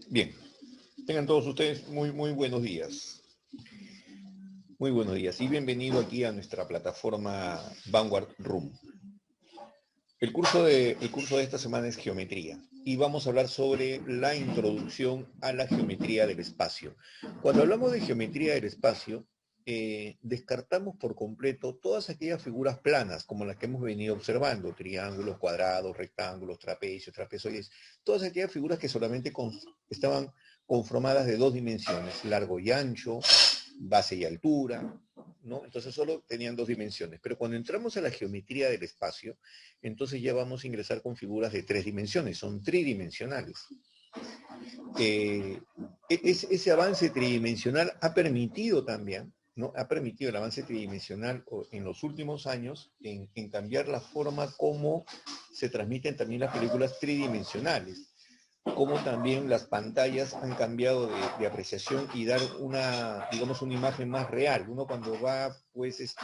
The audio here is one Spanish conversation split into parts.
Bien, tengan todos ustedes muy buenos días. Muy buenos días y bienvenido aquí a nuestra plataforma Vanguard Room. El curso de esta semana es geometría y vamos a hablar sobre la introducción a la geometría del espacio. Cuando hablamos de geometría del espacio, descartamos por completo todas aquellas figuras planas como las que hemos venido observando, triángulos, cuadrados, rectángulos, trapecios, trapezoides, todas aquellas figuras que solamente estaban conformadas de dos dimensiones, largo y ancho, base y altura, ¿no? Entonces solo tenían dos dimensiones. Pero cuando entramos a la geometría del espacio, entonces ya vamos a ingresar con figuras de tres dimensiones, son tridimensionales. Ese avance tridimensional ha permitido también, ¿no? Ha permitido el avance tridimensional en los últimos años en cambiar la forma como se transmiten también las películas tridimensionales, como también las pantallas han cambiado de apreciación y dar una, digamos, una imagen más real. Uno cuando va, pues,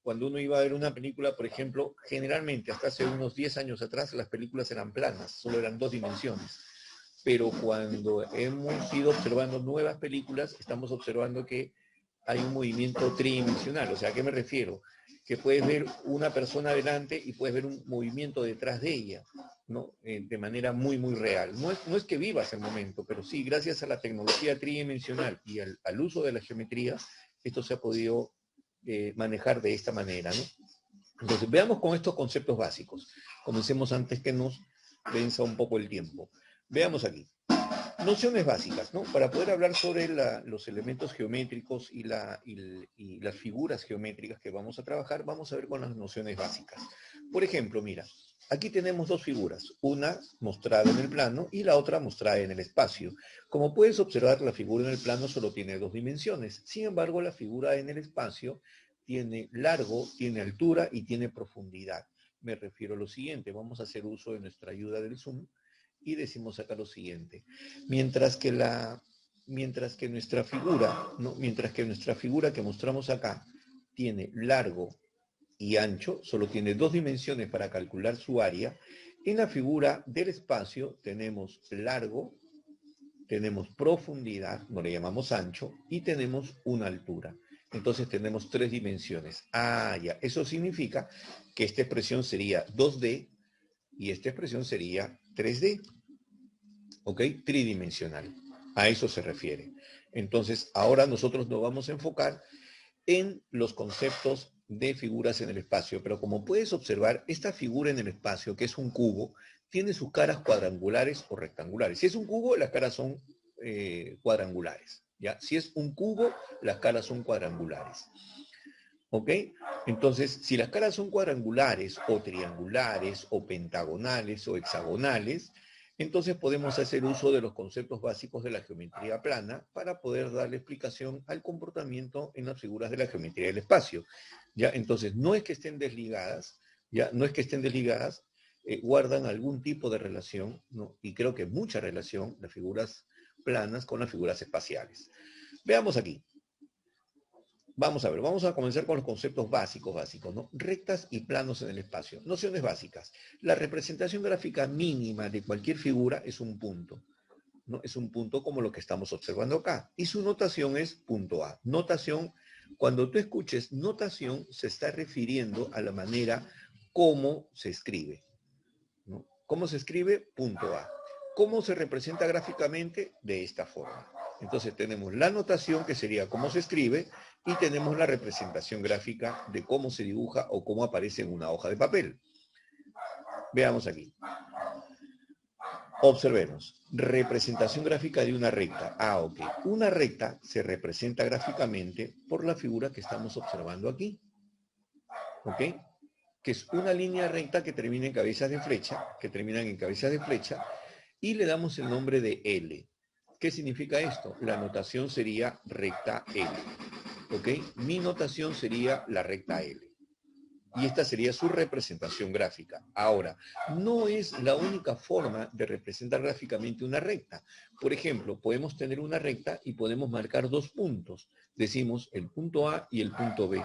cuando uno iba a ver una película, por ejemplo, generalmente hasta hace unos 10 años atrás las películas eran planas, solo eran dos dimensiones. Pero cuando hemos ido observando nuevas películas, estamos observando que hay un movimiento tridimensional. O sea, ¿a qué me refiero? Que puedes ver una persona adelante y puedes ver un movimiento detrás de ella, ¿no? De manera muy real. No es que vivas el momento, pero sí, gracias a la tecnología tridimensional y al uso de la geometría, esto se ha podido manejar de esta manera, ¿no? Entonces, veamos con estos conceptos básicos. Comencemos antes que nos venza un poco el tiempo. Veamos aquí. Nociones básicas, ¿no? Para poder hablar sobre los elementos geométricos y las figuras geométricas que vamos a trabajar, vamos a ver con las nociones básicas. Por ejemplo, mira, aquí tenemos dos figuras, una mostrada en el plano y la otra mostrada en el espacio. Como puedes observar, la figura en el plano solo tiene dos dimensiones. Sin embargo, la figura en el espacio tiene largo, tiene altura y tiene profundidad. Me refiero a lo siguiente, vamos a hacer uso de nuestra ayuda del Zoom y decimos acá lo siguiente. Mientras que nuestra figura, ¿no? Mientras que nuestra figura que mostramos acá tiene largo y ancho, solo tiene dos dimensiones para calcular su área, en la figura del espacio tenemos largo, tenemos profundidad, no le llamamos ancho, y tenemos una altura. Entonces tenemos tres dimensiones. Ah, ya. Eso significa que esta expresión sería 2D y esta expresión sería 3D. ¿Ok? Tridimensional. A eso se refiere. Entonces, ahora nosotros nos vamos a enfocar en los conceptos de figuras en el espacio. Pero como puedes observar, esta figura en el espacio, que es un cubo, tiene sus caras cuadrangulares o rectangulares. Si es un cubo, las caras son cuadrangulares. ¿Ya? Si es un cubo, las caras son cuadrangulares. ¿Ok? Entonces, si las caras son cuadrangulares o triangulares o pentagonales o hexagonales, entonces podemos hacer uso de los conceptos básicos de la geometría plana para poder darle explicación al comportamiento en las figuras de la geometría del espacio. ¿Ya? Entonces, no es que estén desligadas, ¿ya? No es que estén desligadas, guardan algún tipo de relación, ¿no? Y creo que mucha relación las figuras planas con las figuras espaciales. Veamos aquí. Vamos a ver, vamos a comenzar con los conceptos básicos, ¿no? Rectas y planos en el espacio. Nociones básicas. La representación gráfica mínima de cualquier figura es un punto, ¿no? Es un punto como lo que estamos observando acá. Y su notación es punto A. Notación, cuando tú escuches notación, se está refiriendo a la manera como se escribe, ¿no? ¿Cómo se escribe? Punto A. ¿Cómo se representa gráficamente? De esta forma. Entonces tenemos la notación, que sería cómo se escribe, y tenemos la representación gráfica de cómo se dibuja o cómo aparece en una hoja de papel. Veamos aquí. Observemos. Representación gráfica de una recta. Ah, ok. Una recta se representa gráficamente por la figura que estamos observando aquí. ¿Ok? Que es una línea recta que termina en cabezas de flecha, que terminan en cabezas de flecha, y le damos el nombre de L. ¿Qué significa esto? La notación sería recta L. ¿Ok? Mi notación sería la recta L. Y esta sería su representación gráfica. Ahora, no es la única forma de representar gráficamente una recta. Por ejemplo, podemos tener una recta y podemos marcar dos puntos. Decimos el punto A y el punto B.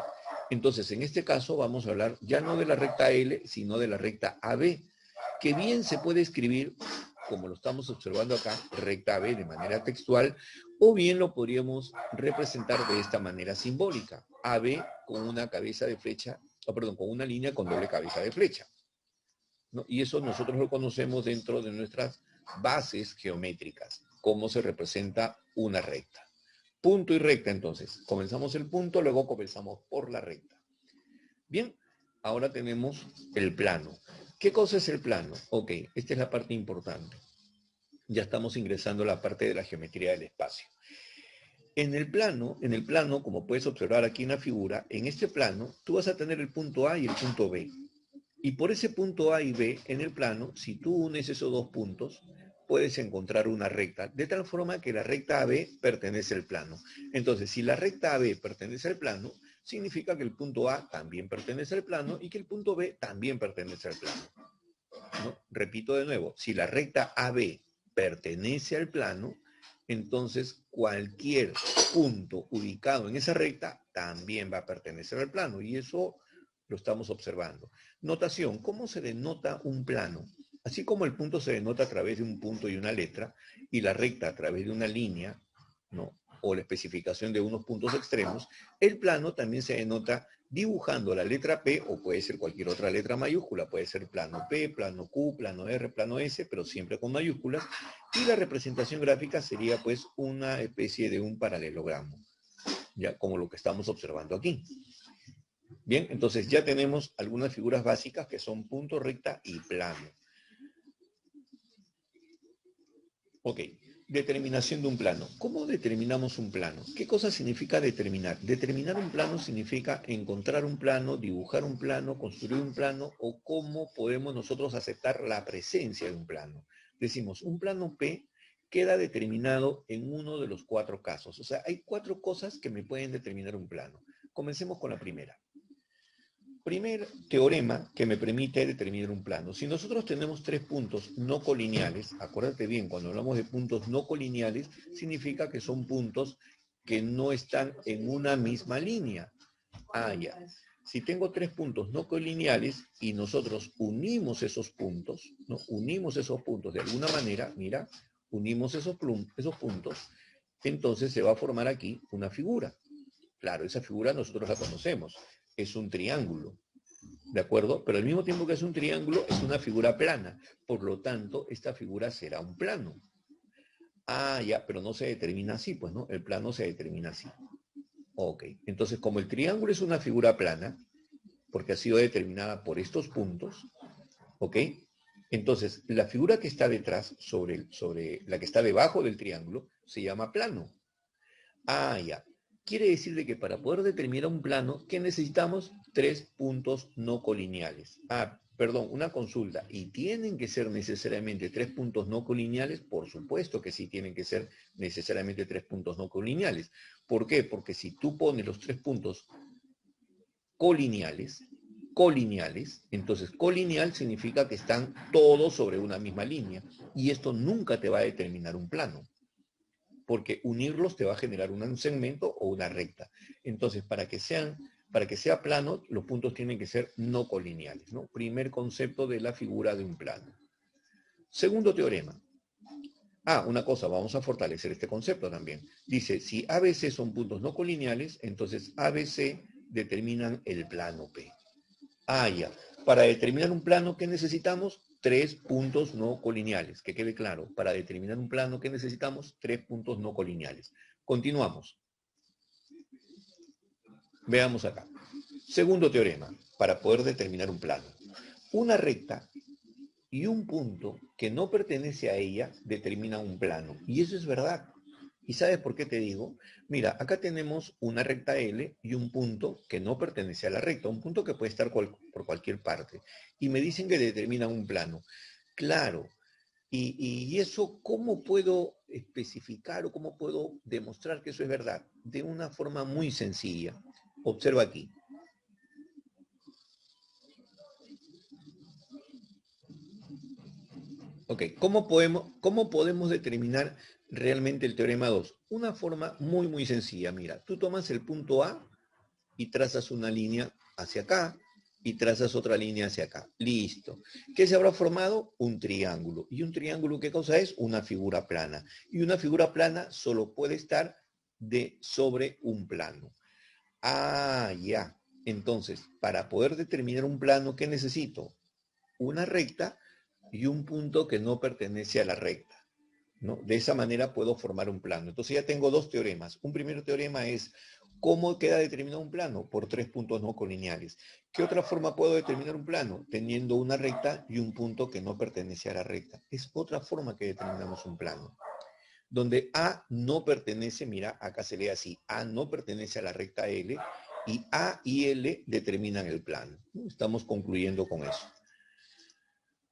Entonces, en este caso vamos a hablar ya no de la recta L, sino de la recta AB, que bien se puede escribir como lo estamos observando acá, recta AB de manera textual, o bien lo podríamos representar de esta manera simbólica, AB con una cabeza de flecha, perdón, con una línea con doble cabeza de flecha, ¿no? Y eso nosotros lo conocemos dentro de nuestras bases geométricas, cómo se representa una recta. Punto y recta, entonces. Comenzamos el punto, luego comenzamos por la recta. Bien, ahora tenemos el plano. ¿Qué cosa es el plano? Ok, esta es la parte importante. Ya estamos ingresando a la parte de la geometría del espacio. En el plano, como puedes observar aquí en la figura, en este plano, tú vas a tener el punto A y el punto B. Y por ese punto A y B en el plano, si tú unes esos dos puntos, puedes encontrar una recta, de tal forma que la recta AB pertenece al plano. Entonces, si la recta AB pertenece al plano, significa que el punto A también pertenece al plano y que el punto B también pertenece al plano, ¿no? Repito de nuevo, si la recta AB pertenece al plano, entonces cualquier punto ubicado en esa recta también va a pertenecer al plano, y eso lo estamos observando. Notación, ¿cómo se denota un plano? Así como el punto se denota a través de un punto y una letra, y la recta a través de una línea, ¿no?, o la especificación de unos puntos extremos, el plano también se denota dibujando la letra P, o puede ser cualquier otra letra mayúscula, puede ser plano P, plano Q, plano R, plano S, pero siempre con mayúsculas, y la representación gráfica sería pues una especie de un paralelogramo, ya como lo que estamos observando aquí. Bien, entonces ya tenemos algunas figuras básicas que son punto, recta y plano. Ok, determinación de un plano. ¿Cómo determinamos un plano? ¿Qué cosa significa determinar? Determinar un plano significa encontrar un plano, dibujar un plano, construir un plano, o cómo podemos nosotros aceptar la presencia de un plano. Decimos, un plano P queda determinado en uno de los 4 casos. O sea, hay 4 cosas que me pueden determinar un plano. Comencemos con la primera. Primer teorema que me permite determinar un plano. Si nosotros tenemos 3 puntos no colineales, acuérdate bien, cuando hablamos de puntos no colineales, significa que son puntos que no están en una misma línea. Ah, ya. Si tengo 3 puntos no colineales y nosotros unimos esos puntos, ¿no? Unimos esos puntos de alguna manera, mira, unimos esos puntos, entonces se va a formar aquí una figura. Claro, esa figura nosotros la conocemos. Es un triángulo, ¿de acuerdo? Pero al mismo tiempo que es un triángulo, es una figura plana. Por lo tanto, esta figura será un plano. Ah, ya, pero no se determina así, pues, ¿no? El plano se determina así. Ok, entonces como el triángulo es una figura plana, porque ha sido determinada por estos puntos, ¿ok? Entonces, la figura que está detrás, sobre la que está debajo del triángulo, se llama plano. Ah, ya. Quiere decir de que para poder determinar un plano, ¿qué necesitamos? 3 puntos no colineales. Ah, perdón, una consulta. ¿Y tienen que ser necesariamente 3 puntos no colineales? Por supuesto que sí tienen que ser necesariamente 3 puntos no colineales. ¿Por qué? Porque si tú pones los 3 puntos colineales, entonces colineal significa que están todos sobre una misma línea. Y esto nunca te va a determinar un plano, porque unirlos te va a generar un segmento o una recta. Entonces, para que sea plano, los puntos tienen que ser no colineales, ¿no? Primer concepto de la figura de un plano. Segundo teorema. Ah, una cosa, vamos a fortalecer este concepto también. Dice, si ABC son puntos no colineales, entonces ABC determinan el plano P. Ah, ya. Para determinar un plano, ¿qué necesitamos? 3 puntos no colineales. Que quede claro, para determinar un plano, ¿qué necesitamos? 3 puntos no colineales. Continuamos. Veamos acá. Segundo teorema, para poder determinar un plano. Una recta y un punto que no pertenece a ella determina un plano. Y eso es verdad. ¿Y sabes por qué te digo? Mira, acá tenemos una recta L y un punto que no pertenece a la recta, un punto que puede estar por cualquier parte. Y me dicen que determina un plano. Claro. Y eso, ¿cómo puedo especificar o cómo puedo demostrar que eso es verdad? De una forma muy sencilla. Observa aquí. Ok, ¿cómo podemos determinar realmente el teorema 2? Una forma muy, muy sencilla. Mira, tú tomas el punto A y trazas una línea hacia acá, y trazas otra línea hacia acá. Listo. ¿Qué se habrá formado? Un triángulo. ¿Y un triángulo qué cosa es? Una figura plana. Y una figura plana solo puede estar sobre un plano. Ah, ya. Entonces, para poder determinar un plano, ¿qué necesito? Una recta y un punto que no pertenece a la recta, ¿no? De esa manera puedo formar un plano. Entonces ya tengo dos teoremas. Un primer teorema es ¿cómo queda determinado un plano? Por 3 puntos no colineales. ¿Qué otra forma puedo determinar un plano? Teniendo una recta y un punto que no pertenece a la recta. Es otra forma que determinamos un plano. Donde A no pertenece, mira, acá se lee así, A no pertenece a la recta L y A y L determinan el plano. Estamos concluyendo con eso.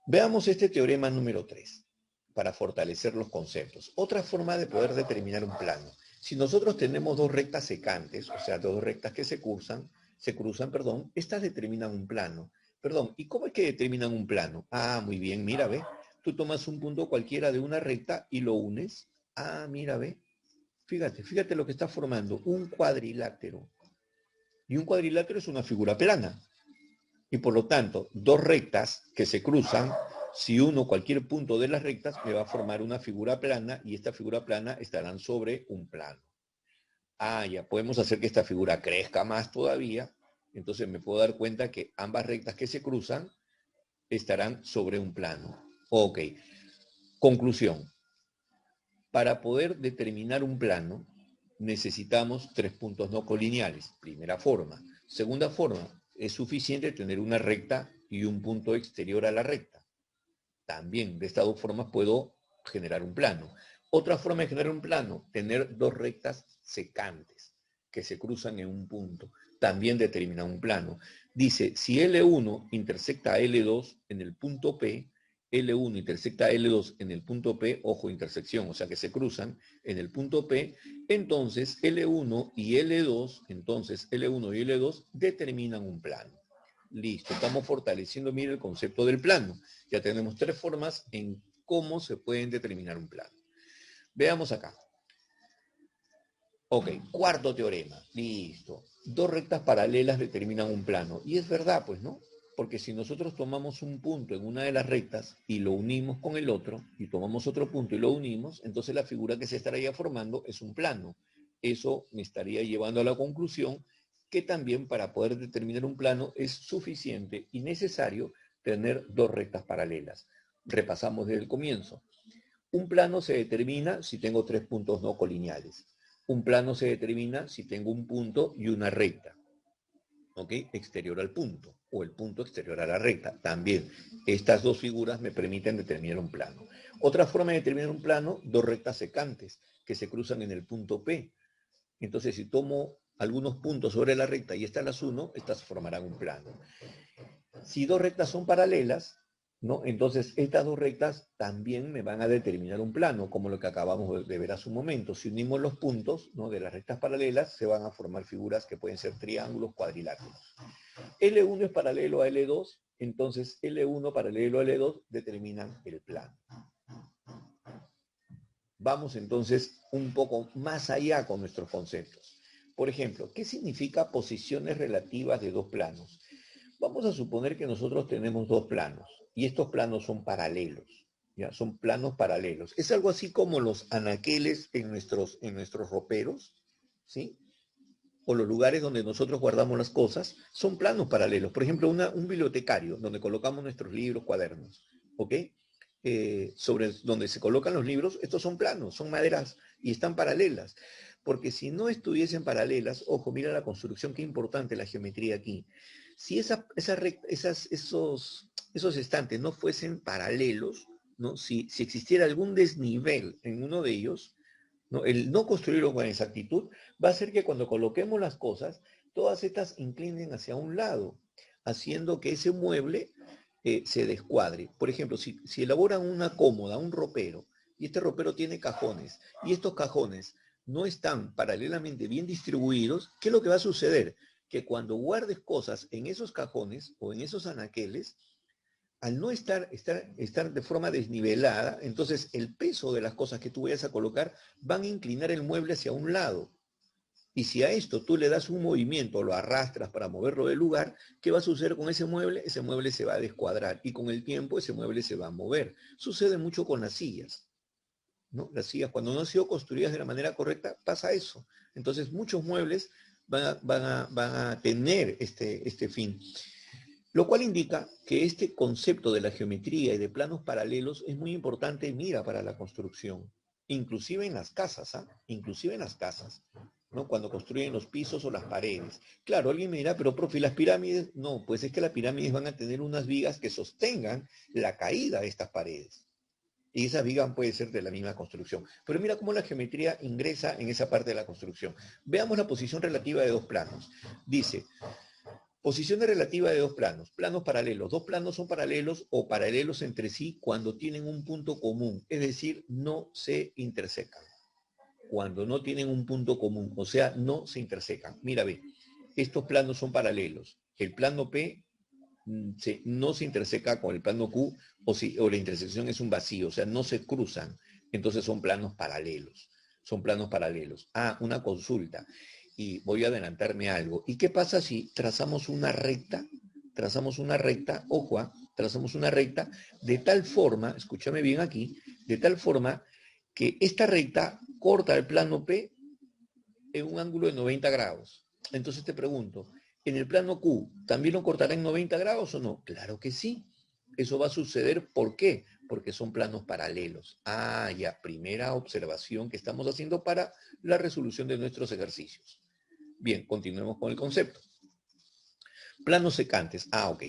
Veamos este teorema número 3 para fortalecer los conceptos. Otra forma de poder determinar un plano. Si nosotros tenemos dos rectas secantes, o sea, dos rectas que se cruzan, estas determinan un plano. ¿Y cómo es que determinan un plano? Ah, muy bien, mira, ve. Tú tomas un punto cualquiera de una recta y lo unes. Ah, mira, ve. Fíjate lo que está formando, un cuadrilátero. Y un cuadrilátero es una figura plana. Y por lo tanto, dos rectas que se cruzan, si uno cualquier punto de las rectas, me va a formar una figura plana y esta figura plana estarán sobre un plano. Ah, ya podemos hacer que esta figura crezca más todavía. Entonces me puedo dar cuenta que ambas rectas que se cruzan estarán sobre un plano. Ok. Conclusión. Para poder determinar un plano, necesitamos 3 puntos no colineales. Primera forma. Segunda forma, es suficiente tener una recta y un punto exterior a la recta. También de estas dos formas puedo generar un plano. Otra forma de generar un plano, tener dos rectas secantes que se cruzan en un punto. También determina un plano. Dice, si L1 intersecta a L2 en el punto P, L1 intersecta a L2 en el punto P, ojo, intersección, o sea que se cruzan en el punto P, entonces L1 y L2 determinan un plano. Listo, estamos fortaleciendo, mire, el concepto del plano. Ya tenemos 3 formas en cómo se pueden determinar un plano. Veamos acá. Ok, cuarto teorema. Listo. Dos rectas paralelas determinan un plano. Y es verdad, pues, ¿no? Porque si nosotros tomamos un punto en una de las rectas y lo unimos con el otro, y tomamos otro punto y lo unimos, entonces la figura que se estaría formando es un plano. Eso me estaría llevando a la conclusión que también para poder determinar un plano es suficiente y necesario tener dos rectas paralelas. Repasamos desde el comienzo. Un plano se determina si tengo 3 puntos no colineales. Un plano se determina si tengo un punto y una recta, ¿ok? Exterior al punto, o el punto exterior a la recta. También, estas dos figuras me permiten determinar un plano. Otra forma de determinar un plano, dos rectas secantes que se cruzan en el punto P. Entonces, si tomo algunos puntos sobre la recta y estas las uno, estas formarán un plano. Si dos rectas son paralelas, ¿no? Entonces, estas dos rectas también me van a determinar un plano, como lo que acabamos de ver hace un momento. Si unimos los puntos, ¿no?, de las rectas paralelas, se van a formar figuras que pueden ser triángulos, cuadriláteros. L1 es paralelo a L2, entonces L1 paralelo a L2 determinan el plano. Vamos entonces un poco más allá con nuestros conceptos. Por ejemplo, ¿qué significa posiciones relativas de dos planos? Vamos a suponer que nosotros tenemos dos planos y estos planos son paralelos, ¿ya? Son planos paralelos. Es algo así como los anaqueles en nuestros roperos, ¿sí? O los lugares donde nosotros guardamos las cosas, son planos paralelos. Por ejemplo, un bibliotecario donde colocamos nuestros libros, cuadernos, ¿ok? Sobre donde se colocan los libros, estos son planos, son maderas y están paralelas. Porque si no estuviesen paralelas, ojo, mira la construcción, qué importante la geometría aquí. Si esos estantes no fuesen paralelos, ¿no? Si existiera algún desnivel en uno de ellos, ¿no? El no construirlo con exactitud va a hacer que cuando coloquemos las cosas, todas estas inclinen hacia un lado, haciendo que ese mueble se descuadre. Por ejemplo, si elaboran una cómoda, un ropero, y este ropero tiene cajones, y estos cajones no están paralelamente bien distribuidos, ¿qué es lo que va a suceder? Que cuando guardes cosas en esos cajones o en esos anaqueles, al no estar de forma desnivelada, entonces el peso de las cosas que tú vayas a colocar van a inclinar el mueble hacia un lado. Y si a esto tú le das un movimiento, lo arrastras para moverlo del lugar, ¿qué va a suceder con ese mueble? Ese mueble se va a descuadrar y con el tiempo ese mueble se va a mover. Sucede mucho con las sillas, ¿no? Las sillas, cuando no han sido construidas de la manera correcta, pasa eso. Entonces, muchos muebles van a tener este fin. Lo cual indica que este concepto de la geometría y de planos paralelos es muy importante, mira, para la construcción. Inclusive en las casas, ¿ah? Inclusive en las casas, ¿no? Cuando construyen los pisos o las paredes. Claro, alguien me dirá, pero profe, ¿las pirámides? No, pues es que las pirámides van a tener unas vigas que sostengan la caída de estas paredes. Y esas vigas pueden ser de la misma construcción. Pero mira cómo la geometría ingresa en esa parte de la construcción. Veamos la posición relativa de dos planos. Dice, posiciones relativas de dos planos, planos paralelos. Dos planos son paralelos o paralelos entre sí cuando tienen un punto común, es decir, no se intersecan. Cuando no tienen un punto común, o sea, no se intersecan. Mira, ve, estos planos son paralelos. El plano P no se interseca con el plano Q o la intersección es un vacío, o sea, no se cruzan. Entonces son planos paralelos. Son planos paralelos. Ah, una consulta. Y voy a adelantarme algo. ¿Y qué pasa si trazamos una recta? Trazamos una recta, ojo, trazamos una recta de tal forma, escúchame bien aquí, de tal forma que esta recta corta el plano P en un ángulo de 90 grados. Entonces te pregunto, ¿en el plano Q también lo cortará en 90 grados o no? Claro que sí. Eso va a suceder, ¿por qué? Porque son planos paralelos. Ah, ya, primera observación que estamos haciendo para la resolución de nuestros ejercicios. Bien, continuemos con el concepto. Planos secantes. Ah, ok.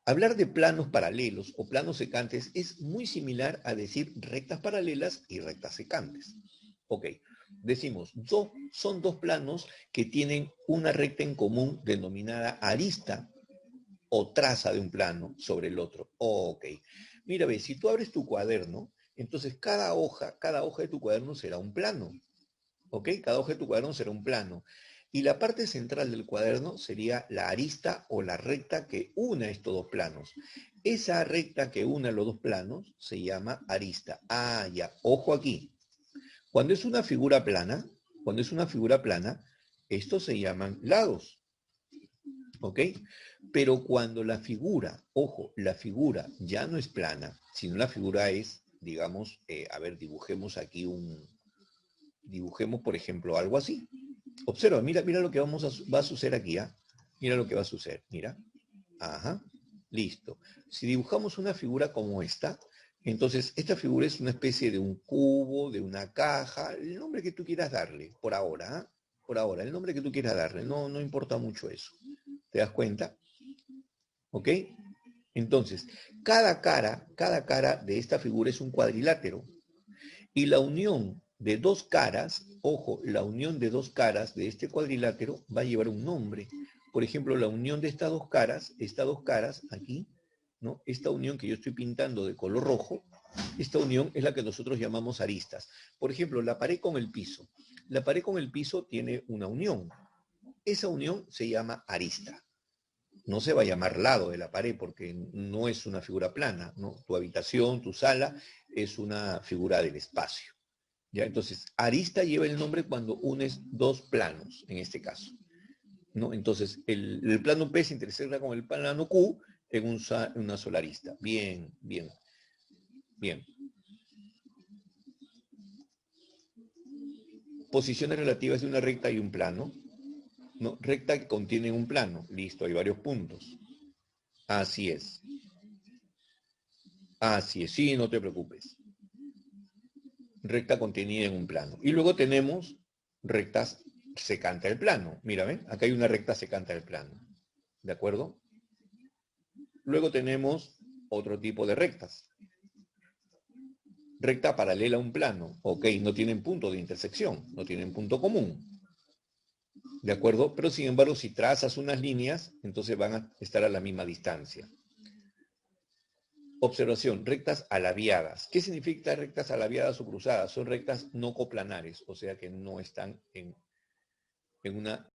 Hablar de planos paralelos o planos secantes es muy similar a decir rectas paralelas y rectas secantes. Ok, decimos, son dos planos que tienen una recta en común denominada arista o traza de un plano sobre el otro. Ok, mira, ve, si tú abres tu cuaderno, entonces cada hoja de tu cuaderno será un plano. Ok, cada hoja de tu cuaderno será un plano. Y la parte central del cuaderno sería la arista o la recta que une estos dos planos. Esa recta que une los dos planos se llama arista. Ah, ya, ojo aquí. Cuando es una figura plana, estos se llaman lados. ¿Ok? Pero cuando la figura, ojo, la figura ya no es plana, sino la figura es, digamos, a ver, dibujemos, por ejemplo, algo así. Observa, mira lo que va a suceder aquí, ¿ah? Mira lo que va a suceder, mira. Ajá, listo. Si dibujamos una figura como esta, entonces esta figura es una especie de un cubo, de una caja, el nombre que tú quieras darle, por ahora, ¿eh? Por ahora, el nombre que tú quieras darle, no importa mucho eso. ¿Te das cuenta? ¿Ok? Entonces, cada cara de esta figura es un cuadrilátero. Y la unión de dos caras, ojo, la unión de dos caras de este cuadrilátero va a llevar un nombre. Por ejemplo, la unión de estas dos caras aquí, ¿no? Esta unión que yo estoy pintando de color rojo, esta unión es la que nosotros llamamos aristas. Por ejemplo, la pared con el piso. La pared con el piso tiene una unión. Esa unión se llama arista. No se va a llamar lado de la pared porque no es una figura plana, ¿no? Tu habitación, tu sala es una figura del espacio. ¿Ya? Entonces, arista lleva el nombre cuando unes dos planos, en este caso, ¿no? Entonces, el plano P se intersecta con el plano Q en una sola arista. Bien, bien, bien. Posiciones relativas de una recta y un plano. ¿No? Recta que contiene un plano. Listo, hay varios puntos. Así es. Así es, sí, no te preocupes. Recta contenida en un plano. Y luego tenemos rectas secante al plano. Mira, ¿ven? Acá hay una recta secante al plano. ¿De acuerdo? Luego tenemos otro tipo de rectas. Recta paralela a un plano. Ok, no tienen punto de intersección, no tienen punto común. ¿De acuerdo? Pero sin embargo, si trazas unas líneas, entonces van a estar a la misma distancia. Observación, rectas alabiadas. ¿Qué significa rectas alabiadas o cruzadas? Son rectas no coplanares, o sea que no están en una